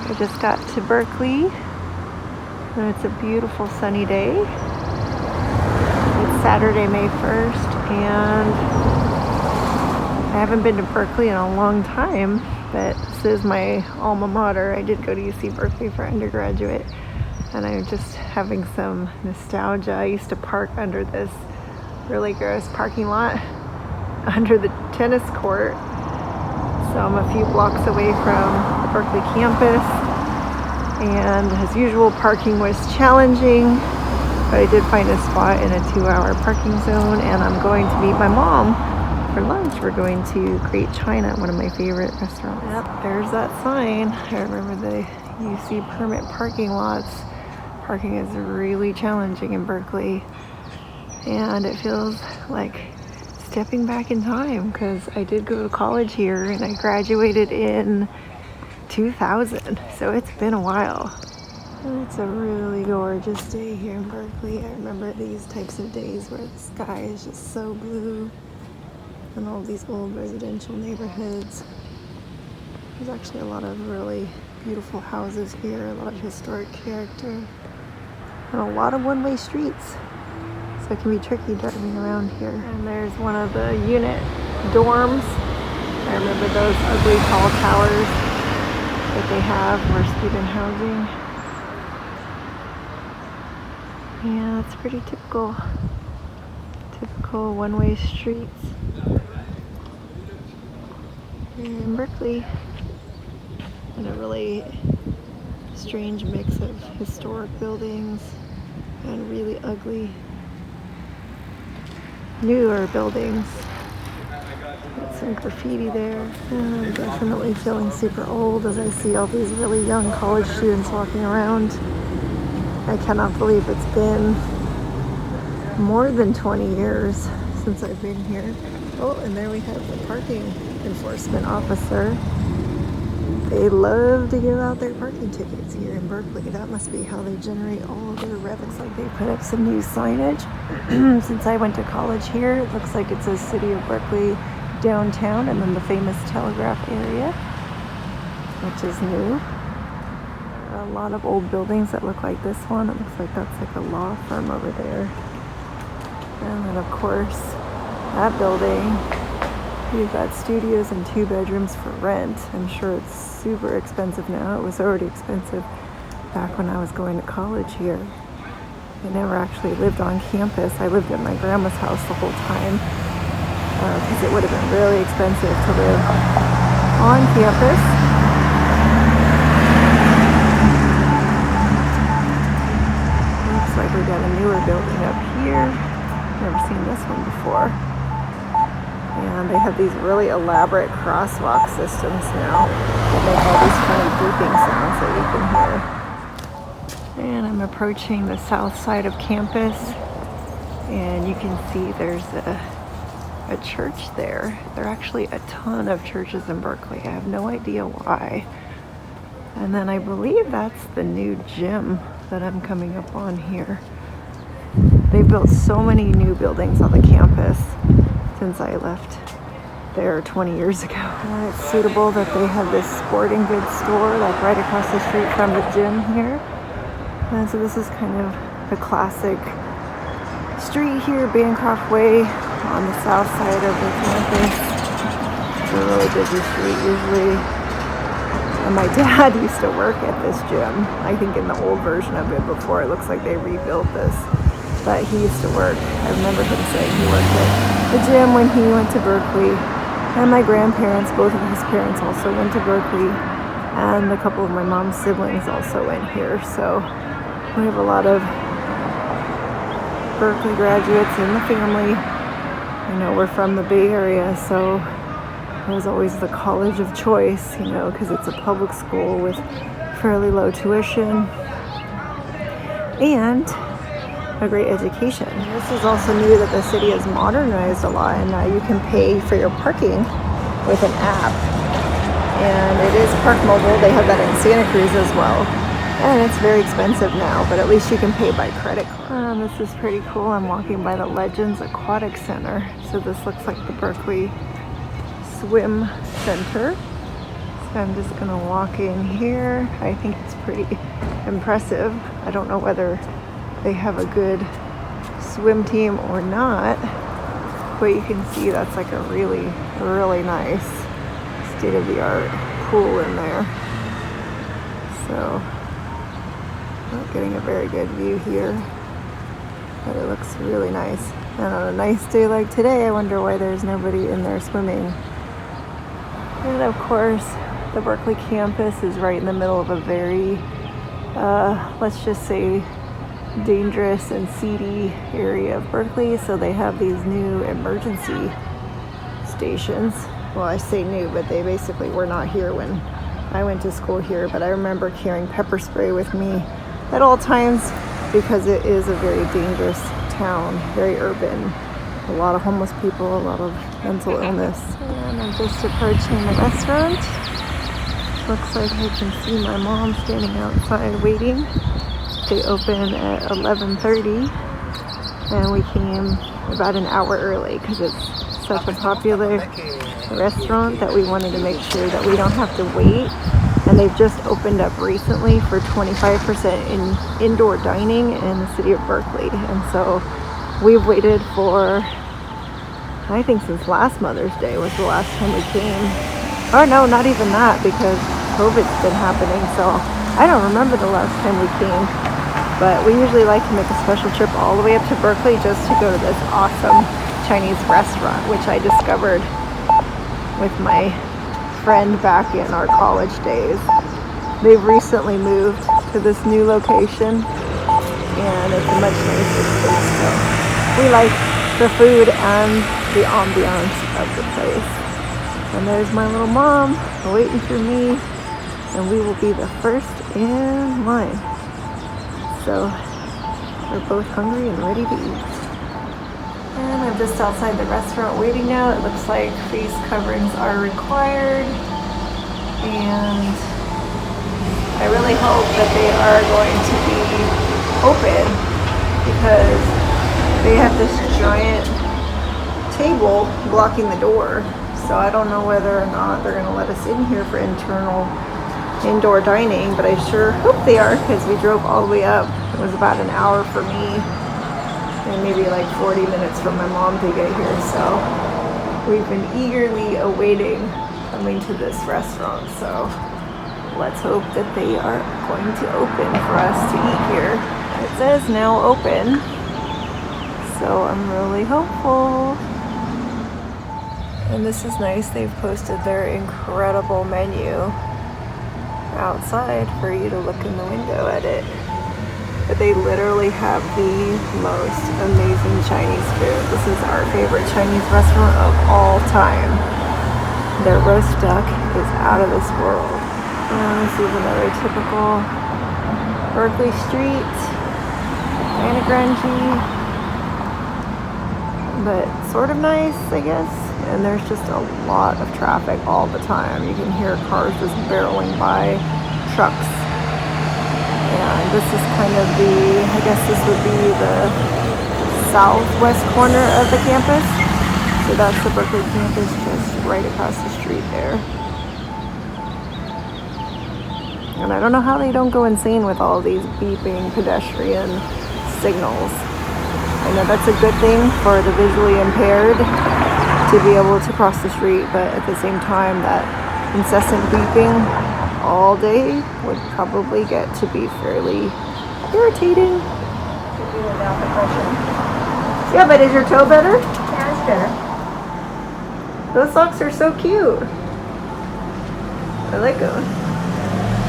I just got to Berkeley, and it's a beautiful sunny day. It's Saturday, May 1st, and I haven't been to Berkeley in a long time, but this is my alma mater. I did go to UC Berkeley for undergraduate, and I'm just having some nostalgia. I used to park under this really gross parking lot under the tennis court. So I'm a few blocks away from the Berkeley campus, and as usual, parking was challenging, but I did find a spot in a 2-hour parking zone, and I'm going to meet my mom for lunch. We're going to Great China, one of my favorite restaurants. Yep, there's that sign. I remember the UC permit parking lots. Parking is really challenging in Berkeley, and it feels like stepping back in time because I did go to college here and I graduated in 2000, so it's been a while. And it's a really gorgeous day here in Berkeley. I remember these types of days where the sky is just so blue and all these old residential neighborhoods. There's actually a lot of really beautiful houses here, a lot of historic character, and a lot of one-way streets. So it can be tricky driving around here. And there's one of the unit dorms. I remember those ugly tall towers that they have for student housing. Yeah, it's pretty typical one-way streets here in Berkeley. And a really strange mix of historic buildings and really ugly newer buildings. Got some graffiti there. I'm definitely feeling super old as I see all these really young college students walking around. I cannot believe it's been more than 20 years since I've been here. Oh, and there we have the parking enforcement officer. They love to give out their parking tickets here in Berkeley. That must be how they generate all of their revenue. Looks like they put up some new signage. Since I went to college here, it looks like it says City of Berkeley downtown and then the famous Telegraph area, which is new. A lot of old buildings that look like this one. It looks like that's like a law firm over there. And then of course, that building, you've got studios and 2 bedrooms for rent. I'm sure it's super expensive now. It was already expensive back when I was going to college here. I never actually lived on campus. I lived at my grandma's house the whole time because it would have been really expensive to live on campus. Looks like we got a newer building up here. Never seen this one before. And they have these really elaborate crosswalk systems now that make all these funny beeping sounds that you can hear. And I'm approaching the south side of campus, and you can see there's a church there. There are actually a ton of churches in Berkeley. I have no idea why. And then I believe that's the new gym that I'm coming up on here. They've built so many new buildings on the campus since I left there 20 years ago. And it's suitable that they have this sporting goods store like right across the street from the gym here. And so this is kind of the classic street here, Bancroft Way, on the south side of the campus. It's a really busy street usually. And my dad used to work at this gym. I think in the old version of it before. It looks like they rebuilt this. But he used to work. I remember him saying he worked at the gym when he went to Berkeley. And my grandparents, both of his parents also went to Berkeley. And a couple of my mom's siblings also went here. So we have a lot of Berkeley graduates in the family. You know, we're from the Bay Area, so it was always the college of choice, you know, because it's a public school with fairly low tuition and a great education. This is also new that the city has modernized a lot, and now you can pay for your parking with an app. And it is Park Mobile. They have that in Santa Cruz as well. And it's very expensive now, but at least you can pay by credit card. This is pretty cool. I'm walking by the Legends Aquatic Center. So this looks like the Berkeley Swim Center. I'm just gonna walk in here. I think it's pretty impressive. I don't know whether they have a good swim team or not, but you can see that's like a really, really nice state-of-the-art pool in there. So, not getting a very good view here, but it looks really nice. And on a nice day like today, I wonder why there's nobody in there swimming. And of course, the Berkeley campus is right in the middle of a very, let's just say, dangerous and seedy area of Berkeley. So they have these new emergency stations. Well, I say new, but they basically were not here when I went to school here. But I remember carrying pepper spray with me at all times because it is a very dangerous town, very urban. A lot of homeless people, a lot of mental illness. And I'm just approaching the restaurant. Looks like I can see my mom standing outside waiting. They open at 11:30, and we came about an hour early because it's such a popular restaurant that we wanted to make sure that we don't have to wait. And they've just opened up recently for 25% in indoor dining in the city of Berkeley. And so we've waited for, I think since last Mother's Day was the last time we came. Oh no, not even that, because COVID's been happening, so I don't remember the last time we came. But we usually like to make a special trip all the way up to Berkeley just to go to this awesome Chinese restaurant, which I discovered with my friend back in our college days. They've recently moved to this new location, and it's a much nicer place. So we like the food and the ambiance of the place. And there's my little mom waiting for me, and we will be the first in line. So we're both hungry and ready to eat. And I'm just outside the restaurant waiting now. It looks like face coverings are required, and I really hope that they are going to be open because they have this giant table blocking the door. So I don't know whether or not they're going to let us in here for indoor dining, but I sure hope they are because we drove all the way up. It was about an hour for me and maybe like 40 minutes for my mom to get here. So we've been eagerly awaiting coming to this restaurant. So let's hope that they are going to open for us to eat here. It says now open, so I'm really hopeful. And this is nice. They've posted their incredible menu outside for you to look in the window at it. But they literally have the most amazing Chinese food. This is our favorite Chinese restaurant of all time. Their roast duck is out of this world. And this is another typical Berkeley street, kind of grungy, but sort of nice, I guess. And there's just a lot of traffic all the time. You can hear cars just barreling by, trucks. And this is kind of I guess this would be the southwest corner of the campus. So that's the Berkeley campus just right across the street there. And I don't know how they don't go insane with all these beeping pedestrian signals. I know that's a good thing for the visually impaired to be able to cross the street, but at the same time, that incessant beeping all day would probably get to be fairly irritating. Yeah, but is your toe better? Yeah, it's better. Those socks are so cute. I like them.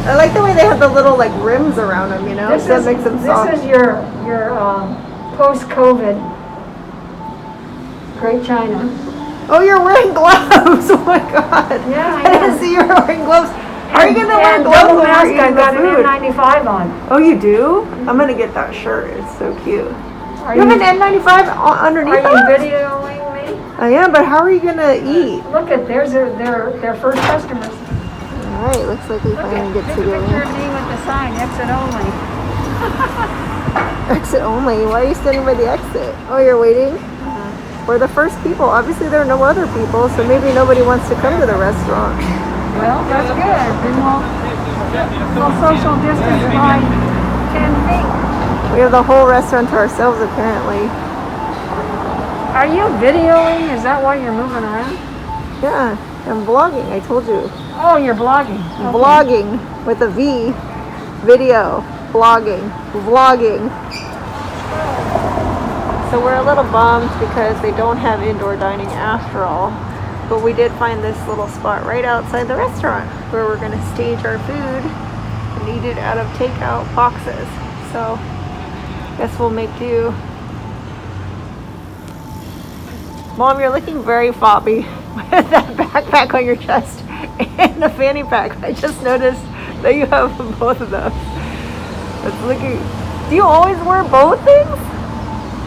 I like the way they have the little like rims around them, you know? That makes them soft. This is your post-COVID Great China. Oh, you're wearing gloves! Oh my god! Yeah, I didn't see you were wearing gloves. Are you gonna wear gloves double when mask? you're I eating got the an food? N95 on. Oh, you do? I'm gonna get that shirt. It's so cute. Are You have an N95 underneath that? Are you videoing me? I am, but how are you gonna eat? Look at their first customers. Alright, looks like we finally get Take a picture together. of me with the sign, exit only. Exit only? Why are you standing by the exit? Oh, you're waiting? We're the first people. Obviously there are no other people, so maybe nobody wants to come to the restaurant. Well, that's good. We'll social distance by 10 feet. We have the whole restaurant to ourselves, apparently. Are you videoing? Is that why you're moving around? Yeah, I'm vlogging, I told you. Oh, you're blogging. Okay. Vlogging with a V. Video. Vlogging. Vlogging. So we're a little bummed because they don't have indoor dining after all. But we did find this little spot right outside the restaurant where we're going to stage our food and eat it out of takeout boxes. So guess we'll make do. Mom, you're looking very fobby with that backpack on your chest and a fanny pack. I just noticed that you have both of those. It's looking. Do you always wear both things?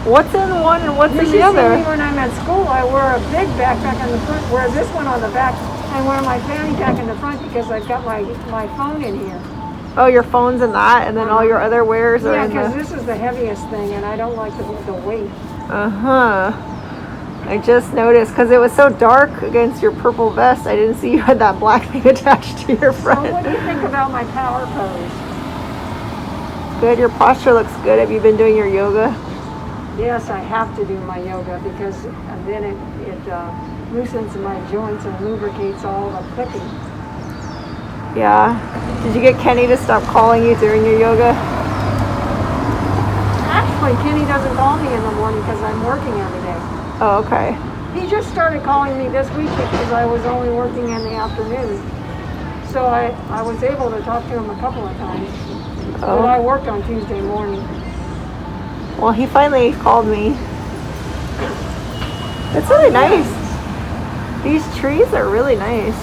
What's in one and what's in the other? See me when I'm at school, I wear a big backpack on the front, whereas this one on the back, I wear my fanny pack in the front because I've got my phone in here. Oh, your phone's in that, and then all your other wares are in the... Yeah, because this is the heaviest thing, and I don't like the weight. Uh-huh. I just noticed, because it was so dark against your purple vest, I didn't see you had that black thing attached to your front. So what do you think about my power pose? Good, your posture looks good. Have you been doing your yoga? Yes, I have to do my yoga because then it loosens my joints and lubricates all the clicking. Yeah. Did you get Kenny to stop calling you during your yoga? Actually, Kenny doesn't call me in the morning because I'm working every day. Oh, okay. He just started calling me this week because I was only working in the afternoon. So I was able to talk to him a couple of times. Oh. But I worked on Tuesday morning. Well, he finally called me. It's really nice. These trees are really nice.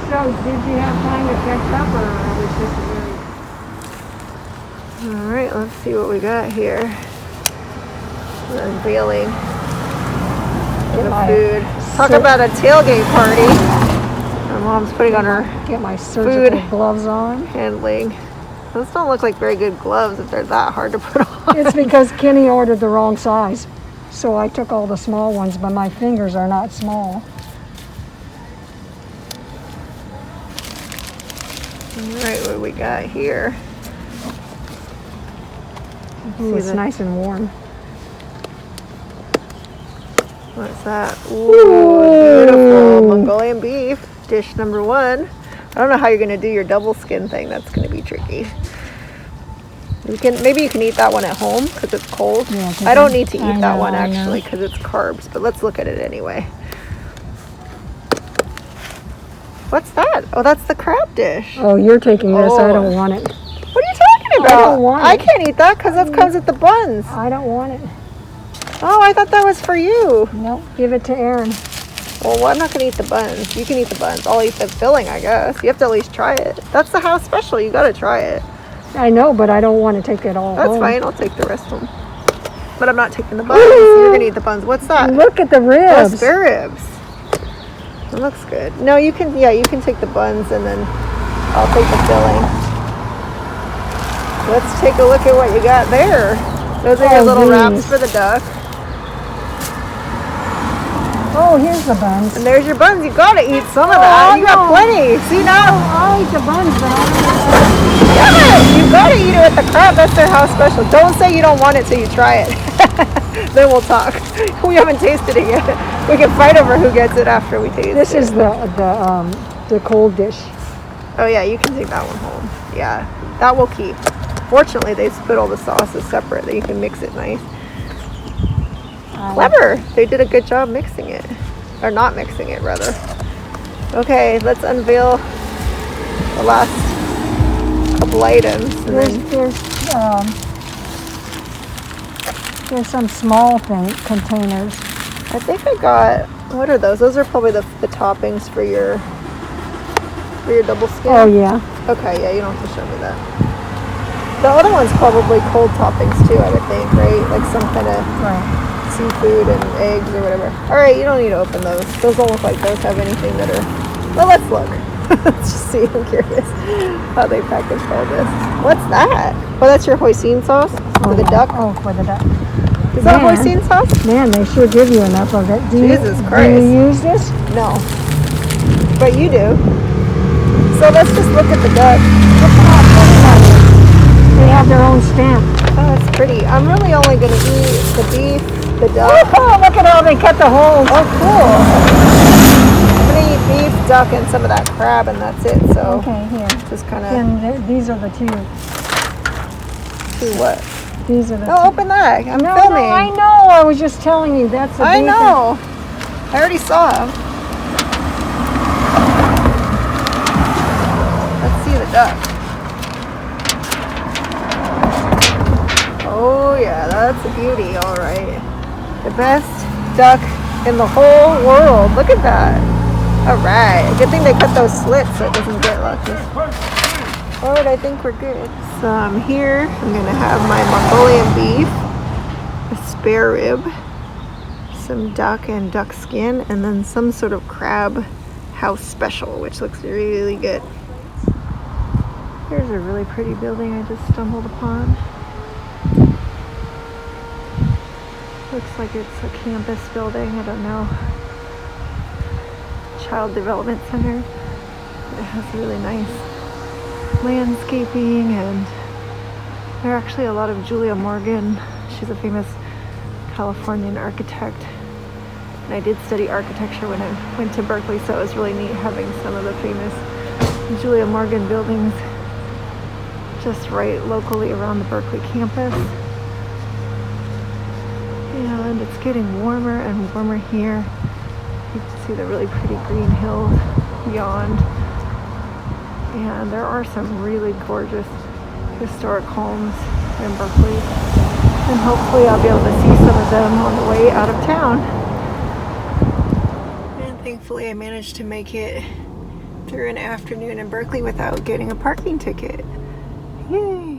So, did you have time to catch up, or was this All right, let's see what we got here. Unveiling the food. Talk about a tailgate party. My mom's putting on her get my surgical food gloves on? handling. Those don't look like very good gloves if they're that hard to put on. It's because Kenny ordered the wrong size. So I took all the small ones, but my fingers are not small. All right, what do we got here? Ooh, it's nice and warm. What's that? Ooh, beautiful Mongolian beef. Dish number 1. I don't know how you're going to do your double skin thing. That's going to be tricky. Maybe you can eat that one at home because it's cold. Yeah, I don't need to eat that one actually because it's carbs, but let's look at it anyway. What's that? Oh, that's the crab dish. Oh, you're taking this. I don't want it. What are you talking about? I don't want it. I can't eat that because that comes with the buns. I don't want it. Oh, I thought that was for you. No, give it to Aaron. Well, I'm not going to eat the buns. You can eat the buns. I'll eat the filling, I guess. You have to at least try it. That's the house special. You got to try it. I know, but I don't want to take it all That's home. fine. I'll take the rest home. But I'm not taking the buns. You're going to eat the buns. What's that? Look at the ribs. Oh, spare ribs. It looks good. No, you can take the buns and then I'll take the filling. Let's take a look at what you got there. Those are your little wraps for the duck. Oh, here's the buns. And there's your buns. You gotta eat some of that. You got plenty. See now? I'll eat the buns, but You gotta eat it with the crab. That's their house special. Don't say you don't want it till you try it. Then we'll talk. We haven't tasted it yet. We can fight over who gets it after we taste it. This is the cold dish. Oh yeah, you can take that one home. Yeah, that will keep. Fortunately, they put all the sauces separate that you can mix it nice. Clever. They did a good job mixing it. Or not mixing it, rather. Okay, let's unveil the last couple items. There's some small containers. I think I got, what are those? Those are probably the toppings for your double skin. Oh, yeah. Okay, yeah, you don't have to show me that. The other one's probably cold toppings too, I would think, right? Like some kind of seafood and eggs or whatever. All right, you don't need to open those. Those don't look like those have anything that are... Well, let's look. Let's just see. I'm curious how they packaged all this. What's that? Oh, that's your hoisin sauce for the duck? Oh, for the duck. Is that hoisin sauce? Man, they sure give you enough of it. Jesus Do Christ. you use this? No. But you do. So let's just look at the duck. Look at how pretty that is. They have their own stamp. Oh, that's pretty. I'm really only going to eat the beef, the duck. Oh, look at how they cut the holes. Oh, cool. I'm going to eat beef, duck, and some of that crab, and that's it. So Okay, here. just kind of... And these are the two. Do what? These are the No, open that. I'm No, filming. I know. I was just telling you. That's the I beef. know. I already saw him. Let's see the duck. Oh yeah, that's a beauty, all right. The best duck in the whole world. Look at that. All right. Good thing they cut those slits so it doesn't get lucky. All right, I think we're good. So I'm here. I'm gonna have my Mongolian beef, a spare rib, some duck and duck skin, and then some sort of crab house special, which looks really good. Here's a really pretty building I just stumbled upon. Looks like it's a campus building, I don't know. Child Development Center. It has really nice landscaping, and there are actually a lot of Julia Morgan. She's a famous Californian architect. And I did study architecture when I went to Berkeley, so it was really neat having some of the famous Julia Morgan buildings just right locally around the Berkeley campus. And it's getting warmer and warmer here. You can see the really pretty green hills beyond. And there are some really gorgeous historic homes in Berkeley. And hopefully I'll be able to see some of them on the way out of town. And thankfully I managed to make it through an afternoon in Berkeley without getting a parking ticket. Yay!